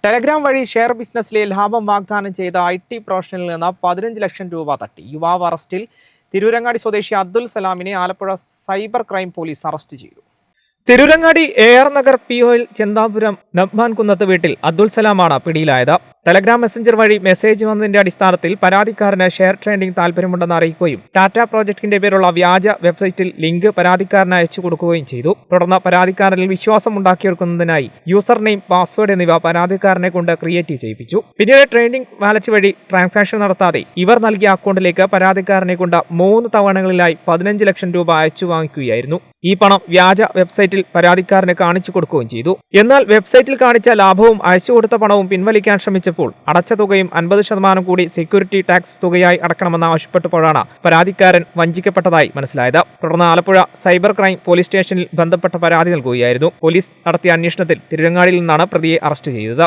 Telegram വഴി share ബിസിനസ്സിലെ ലാഭം വാഗ്ദാനം ചെയ്ത IT പ്രൊഫഷണലിൽ നിന്ന് 15 ലക്ഷം രൂപ തട്ടി. യുവാവ് അറസ്റ്റിൽ. തിരൂരങ്ങാടി സ്വദേശി അബ്ദുൽ സലാമിനെ Alappuzha cyber crime police arrest ചെയ്തു. തിരൂരങ്ങാടി AR നഗർ POയിൽ ചെന്താപുരം നബ്മാൻ കുന്നത്ത് വീട്ടിൽ അബ്ദുൽ സലാമാണ് പിടിയിലായത്. ടെലഗ്രാം മെസ്സഞ്ചർ വഴി മെസ്സേജ് വന്നതിന്റെ അടിസ്ഥാനത്തിൽ പരാതിക്കാരന് ഷെയർ ട്രേഡിംഗ് താൽപര്യമുണ്ടെന്ന് അറിയിക്കുകയും ടാറ്റ പ്രോജക്ടിന്റെ പേരുള്ള വ്യാജ വെബ്സൈറ്റിൽ ലിങ്ക് പരാതിക്കാരന് അയച്ചു കൊടുക്കുകയും ചെയ്തു. തുടർന്ന് പരാതിക്കാരനിൽ വിശ്വാസം ഉണ്ടാക്കിയെടുക്കുന്നതിനായി യൂസർ നെയിം, പാസ്വേഡ് എന്നിവ പരാതിക്കാരനെ കൊണ്ട് ക്രിയേറ്റ് ചെയ്യിപ്പിച്ചു. പിന്നീട് ട്രേഡിംഗ് വാലറ്റ് വഴി ട്രാൻസാക്ഷൻ നടത്താതെ ഇവർ നൽകിയ അക്കൗണ്ടിലേക്ക് പരാതിക്കാരനെ കൊണ്ട് 3 തവണകളിലായി 15 ലക്ഷം രൂപ അയച്ചു വാങ്ങിക്കുകയായിരുന്നു. ഈ പണം വ്യാജ വെബ്സൈറ്റിൽ പരാതിക്കാരന് കാണിച്ചു കൊടുക്കുകയും ചെയ്തു. എന്നാൽ വെബ്സൈറ്റിൽ കാണിച്ച ലാഭവും അയച്ചു കൊടുത്ത പണവും പിൻവലിക്കാൻ ശ്രമിച്ചപ്പോൾ അടച്ച തുകയും 50% കൂടി സെക്യൂരിറ്റി ടാക്സ് തുകയായി അടക്കണമെന്ന് ആവശ്യപ്പെട്ടപ്പോഴാണ് പരാതിക്കാരൻ വഞ്ചിക്കപ്പെട്ടതായി മനസ്സിലായത്. തുടർന്ന് ആലപ്പുഴ സൈബർ ക്രൈം പോലീസ് സ്റ്റേഷനിൽ ബന്ധപ്പെട്ട പരാതി നൽകുകയായിരുന്നു. പോലീസ് നടത്തിയ അന്വേഷണത്തിൽ തിരുരങ്ങാടിയിൽ നിന്നാണ് പ്രതിയെ അറസ്റ്റ് ചെയ്തത്.